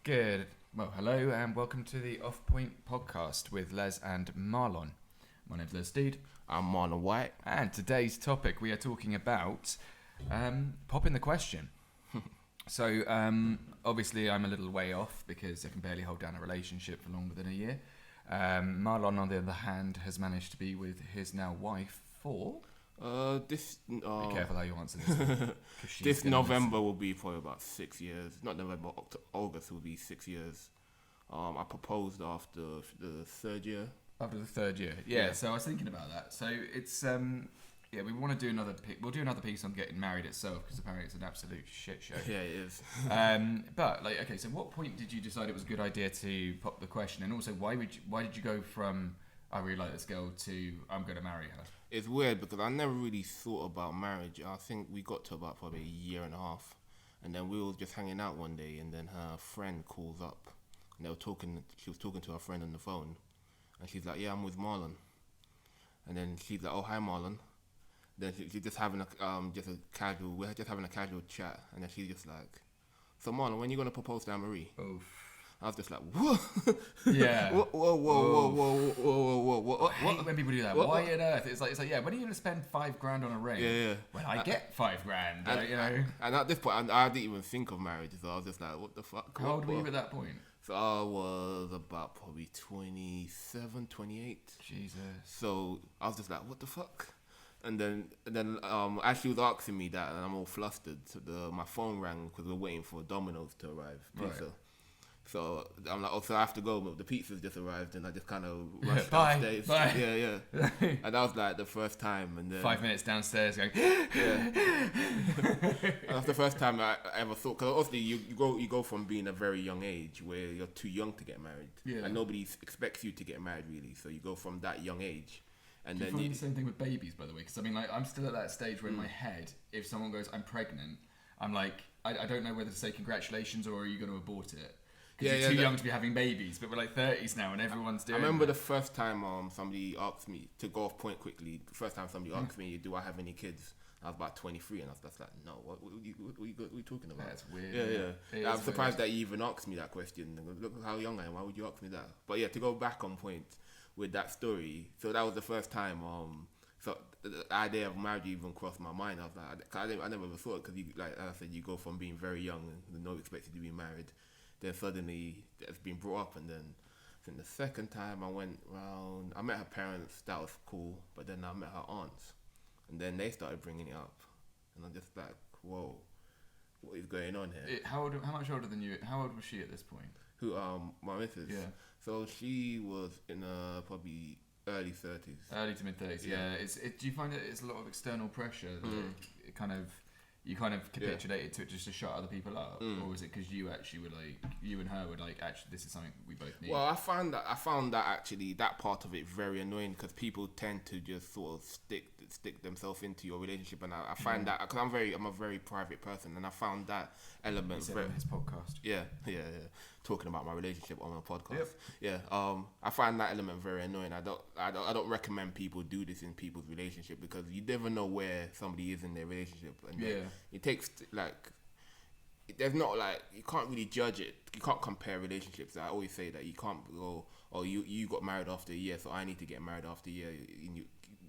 Good. Well, hello and welcome to the Off Point podcast with Les and Marlon. My name's Les Steed, I'm Marlon White. and today's topic we are talking about popping the question. So, obviously, I'm a little way off because I can barely hold down a relationship for longer than a year. Marlon, on the other hand, has managed to be with his now wife for. Be careful how you answer this. 'Cause she's This gonna November will be probably about 6 years. Not November, August will be 6 years. I proposed after the third year. After the third year, yeah. Yeah. So I was thinking about that. So it's yeah, we want to do another. We'll do another piece on getting married itself because apparently it's an absolute shit show. Yeah, it is. But like, okay, so what point did you decide it was a good idea to pop the question, and also why did you go from I really like this girl to I'm going to marry her? It's weird because I never really thought about marriage. I think we got to about probably a year and a half, and then we were just hanging out one day, and then her friend calls up, and they were talking. She was talking to her friend on the phone, and she's like, "Yeah, I'm with Marlon," and then she's like, "Oh, hi, Marlon." Then she's just having we're just having a casual chat, and then she's just like, "So Marlon, when you gonna propose to Anne-Marie?" Oof. I was just like, "What?" Yeah. Whoa. I hate when people do that. Why on earth? It's like yeah. When are you going to spend $5,000 on a ring? Yeah. When I get $5,000, And, you know. and at this point, I didn't even think of marriage, so I was just like, "What the fuck?" How old were you at that point? So I was about probably 27, 28. Jesus. So I was just like, "What the fuck?" And then as she was asking me that, and I'm all flustered. So my phone rang because we're waiting for Domino's to arrive, pizza. Right. So I'm like, "Oh, so I have to go." But the pizza's just arrived, and I just kind of rushed Bye, downstairs. bye. Yeah. And that was like the first time, and then 5 minutes downstairs going. yeah. And that's the first time I ever thought. Because obviously you go from being a very young age where you're too young to get married, Yeah. and nobody expects you to get married really. So you go from that young age, and Do you then find the same thing with babies, by the way? Because I mean, like, I'm still at that stage where in my head, if someone goes, "I'm pregnant," I'm like, I don't know whether to say congratulations or are you going to abort it? Because you're too young to be having babies, but we're like 30s now and everyone's doing. I remember that. the first time somebody asked me to go off point quickly. The first time somebody asked me, "Do I have any kids?" I was about 23, and I was just like, "No, what are you talking about?" That's weird. Yeah. I'm surprised that you even asked me that question. Look how young I am. Why would you ask me that? But yeah, to go back on point with that story. So that was the first time. So the idea of marriage even crossed my mind. I was like, I never ever thought because like I said, you go from being very young and no expected to be married, then suddenly it's been brought up, and then I think the second time I went round, I met her parents. That was cool, but then I met her aunts, and then they started bringing it up, and I'm just like, whoa, what is going on here? How much older than you? How old was she at this point? Who my missus? Yeah. So she was in probably early 30s. Early to mid 30s. Yeah. Do you find that it's a lot of external pressure? That you kind of capitulated to it just to shut other people up, or was it because you actually were like, you and her were like, actually, this is something we both need? Well, I found that actually that part of it very annoying because people tend to just sort of stick themselves into your relationship, and I find that because I'm a very private person, and I found that element. He said on his podcast. Yeah. Talking about my relationship on my podcast. Yep. Yeah. I find that element very annoying. I don't recommend people do this in people's relationship because you never know where somebody is in their relationship, and it takes there's not like you can't really judge it. You can't compare relationships. I always say that you can't go, "Oh, you got married after a year, so I need to get married after a year."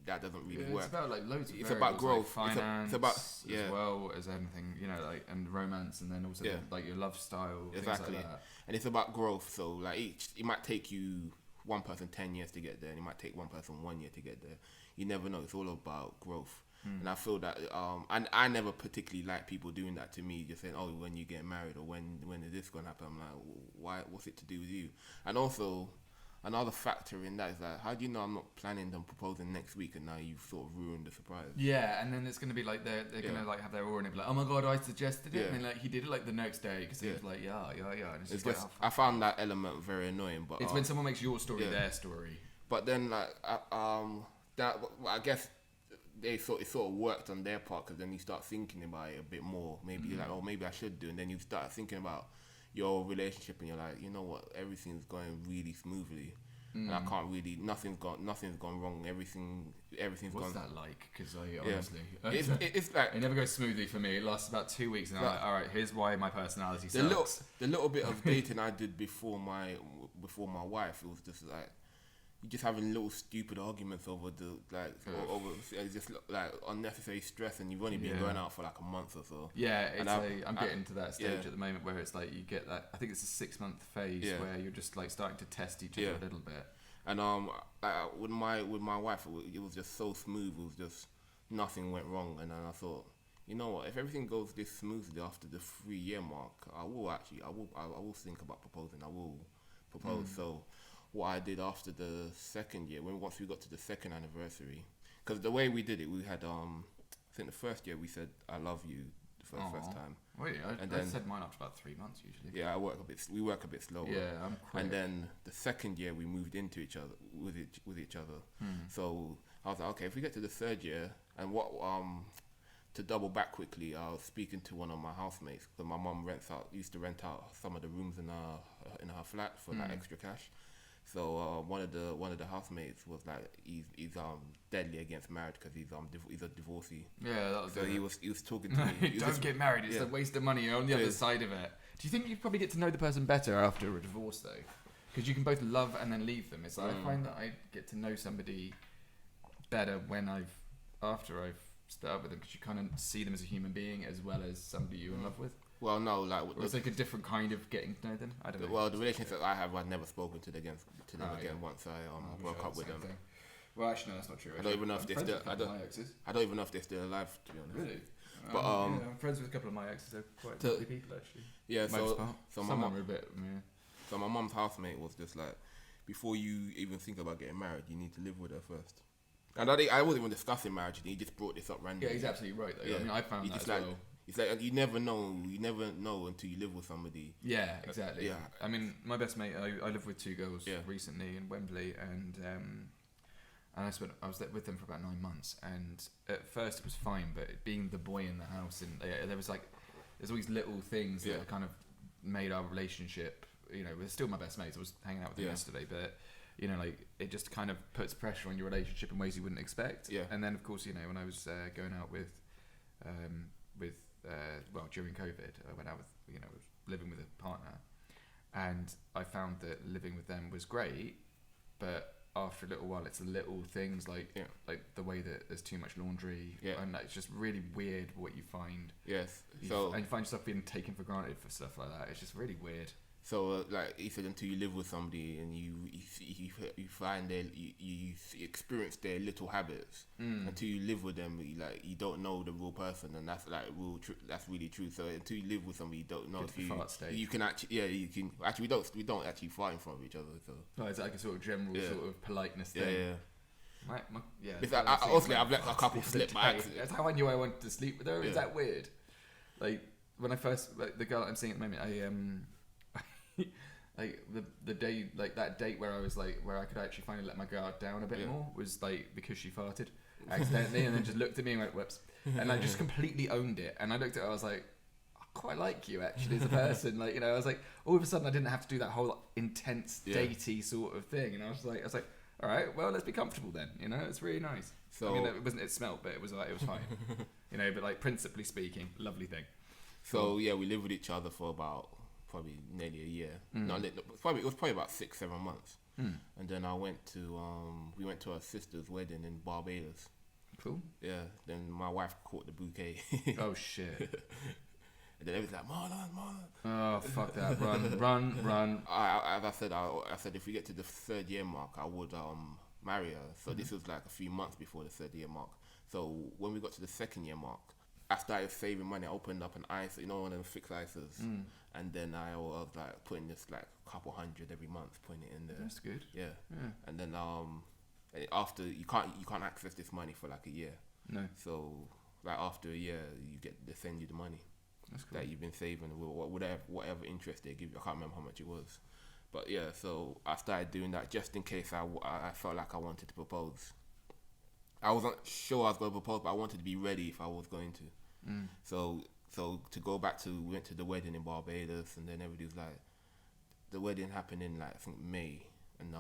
That doesn't really work. It's about like loads of It's about growth, like finance, it's about as well as anything, you know, like and romance, and then also like your love style, exactly. Things like that. And it's about growth. So like it might take you one person 10 years to get there, and it might take one person 1 year to get there. You never know. It's all about growth. And I feel that and I never particularly like people doing that to me, just saying, "Oh, when you get married or when is this gonna happen?" I'm like, why? What's it to do with you? And also another factor in that is that how do you know I'm not planning on proposing next week and now you've sort of ruined the surprise? Yeah, and then it's gonna be like they're gonna like have their aura and be like, "Oh my god, I suggested it," Yeah. and then like he did it like the next day because he was like, yeah. And It's like, just I found that element very annoying, but it's when someone makes your story their story. But then like I guess it sort of worked on their part because then you start thinking about it a bit more. Maybe you're like, "Oh, maybe I should do," and then you start thinking about your relationship and you're like, you know what, everything's going really smoothly. and I can't really. Nothing's gone wrong. Everything's What's gone. that like? Because I honestly, it's like it never goes smoothly for me. It lasts about 2 weeks, and I'm like, all right, here's why my personality sucks. The little bit of dating I did before my wife, it was just like you just having little stupid arguments over over just like unnecessary stress, and you've only been going out for like a month or so. Yeah, I'm getting to that stage at the moment where it's like you get that. I think it's a 6-month phase where you're just like starting to test each other a little bit. And with my wife, it was just so smooth. It was just nothing went wrong, and then I thought, you know what? If everything goes this smoothly after the 3-year mark, I will think about proposing. I will propose. So what I did after the second year, once we got to the second anniversary, because the way we did it, we had I think the first year we said I love you for the first time. Wait, I said mine after about 3 months usually. Yeah, we work a bit slower. Yeah, I'm quick. And then the second year we moved into each other with each other. So I was like, okay, if we get to the third year, and what to double back quickly, I was speaking to one of my housemates because my mum used to rent out some of the rooms in her flat for like extra cash. So one of the housemates was like, he's deadly against marriage because he's a divorcee. Yeah, that was. So he was talking to me. Don't get married. It's a waste of money. You're on the other side of it. Do you think you probably get to know the person better after a divorce though? Because you can both love and then leave them. It's like I find that I get to know somebody better after I've started with them, because you kind of see them as a human being as well as somebody you're in love with. Well, no, like or it's like a different kind of getting to know them. I don't know. Well, the relationship I have, I've never spoken to them again once I broke up with them. Well, actually, no, that's not true. I don't even know if they're still. I don't even know if they're still alive, to be honest. Really? But I'm friends with a couple of my exes. They're quite lovely people, actually. Yeah. So my mum are a bit. Yeah. So my mum's housemate was just like, before you even think about getting married, you need to live with her first. And I wasn't even discussing marriage. He just brought this up randomly. Yeah, he's absolutely right though. Yeah. I mean, I found that as well. It's like you never know until you live with somebody. Yeah, exactly. Yeah. I mean, my best mate, I lived with 2 girls recently in Wembley, and I was with them for about 9 months, and at first it was fine, but being the boy in the house, and there's all these little things that kind of made our relationship. You know, we're still my best mates. I was hanging out with them yesterday, but you know, like it just kind of puts pressure on your relationship in ways you wouldn't expect. Yeah. And then of course, you know, when I was going out with during COVID, I went out with, you know, was living with a partner, and I found that living with them was great, but after a little while, it's the little things like the way that there's too much laundry, and it's just really weird what you find. Yes. And you find yourself being taken for granted for stuff like that. It's just really weird. So, like you said, until you live with somebody and you find you experience their little habits, until you live with them, you don't know the real person, and that's like that's really true. So until you live with somebody, you don't know if you can actually you can actually we don't actually fart in front of each other. So it's like a sort of general sort of politeness thing. It's like, honestly, I've let a couple slip by accident. That's how I knew I wanted to sleep with her. Is that weird? Like when I first the girl I'm seeing at the moment, like the day, like that date where I was like, where I could actually finally let my guard down a bit more was like because she farted accidentally and then just looked at me and went whoops, and I just completely owned it. And I looked at her, I was like, I quite like you actually as a person. Like, you know, I was like, all of a sudden I didn't have to do that whole intense datey sort of thing, and I was like all right, well, let's be comfortable then, you know. It's really nice. So I mean, it smelled, but it was fine. You know, but like principally speaking, lovely thing. So yeah, we lived with each other for about probably nearly a year. No, it was probably about 6-7 months. And then we went to our sister's wedding in Barbados. Cool. Yeah. Then my wife caught the bouquet. Oh shit. And then everything's like, Marlon. Oh fuck that! Run. As I said, if we get to the 3rd year mark, I would marry her. So this was like a few months before the 3rd year mark. So when we got to the 2nd year mark, I started saving money. I opened up an ISA, you know, one of them fixed ISAs, and then I was like putting this like a couple hundred every month, putting it in there. That's good. Yeah. And then after you can't access this money for like a year. No. So like after a year, they send you the money. That's cool. That you've been saving, whatever interest they give you. I can't remember how much it was, but yeah. So I started doing that just in case I felt like I wanted to propose. I wasn't sure I was going to propose, but I wanted to be ready if I was going to. So to go back to, we went to the wedding in Barbados, and then everybody was like, the wedding happened in like I think May, and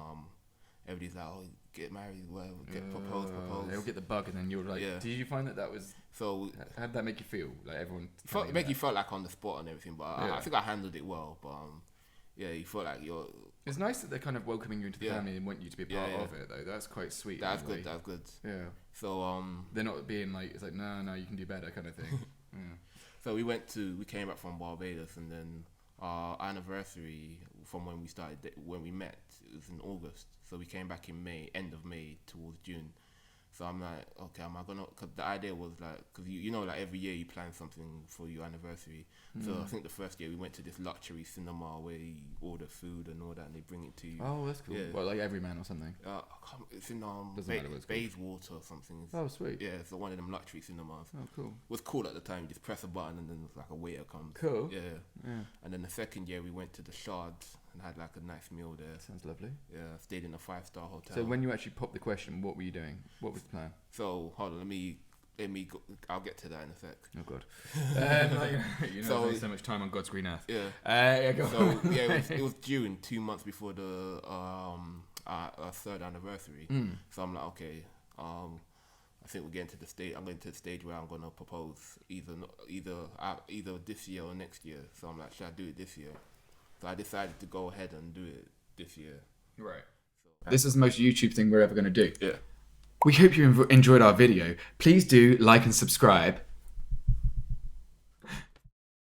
everybody's like, oh, get married, whatever, get propose. They'll get the bug, and then you're like, Yeah. did you find that was? So How did that make you feel? Like everyone make you felt like on the spot and everything, but Yeah. I think I handled it well. But yeah, you felt like you're. It's nice that they're kind of welcoming you into the Yeah. family and want you to be a part Yeah, yeah. of it, though. That's quite sweet. That's in a way. good. That's good. Yeah. So They're not being like, it's like, no, you can do better kind of thing. Yeah. So we came back from Barbados, and then our anniversary from when we met, it was in August. So we came back in May, end of May towards June. So I'm like, okay, am I gonna? Cause the idea was like, cause you know, like every year you plan something for your anniversary. So I think the first year we went to this luxury cinema where you order food and all that, and they bring it to you. Oh, that's cool. Yeah. Well, like Everyman or something. It's in Doesn't matter what it's called. Bayswater or something. Oh, sweet. Yeah, so one of them luxury cinemas. Oh, cool. It was cool at the time. You just press a button and then like a waiter comes. Cool. Yeah. Yeah. And then the second year we went to the Shard and had like a nice meal there. Sounds lovely. Yeah, stayed in a 5-star hotel. So when you actually popped the question, what were you doing? What was the plan? So hold on, let me go, I'll get to that in a sec. Oh God. You know, So- there's so much time on God's green earth. Yeah. Yeah, go So on. yeah, it was June, 2 months before the our third anniversary. So I'm like, okay, I think we're getting to the stage. I'm getting to the stage where I'm gonna propose either this year or next year. So I'm like, should I do it this year? So I decided to go ahead and do it this year. Right. This is the most YouTube thing we're ever going to do. Yeah. We hope you enjoyed our video. Please do like and subscribe.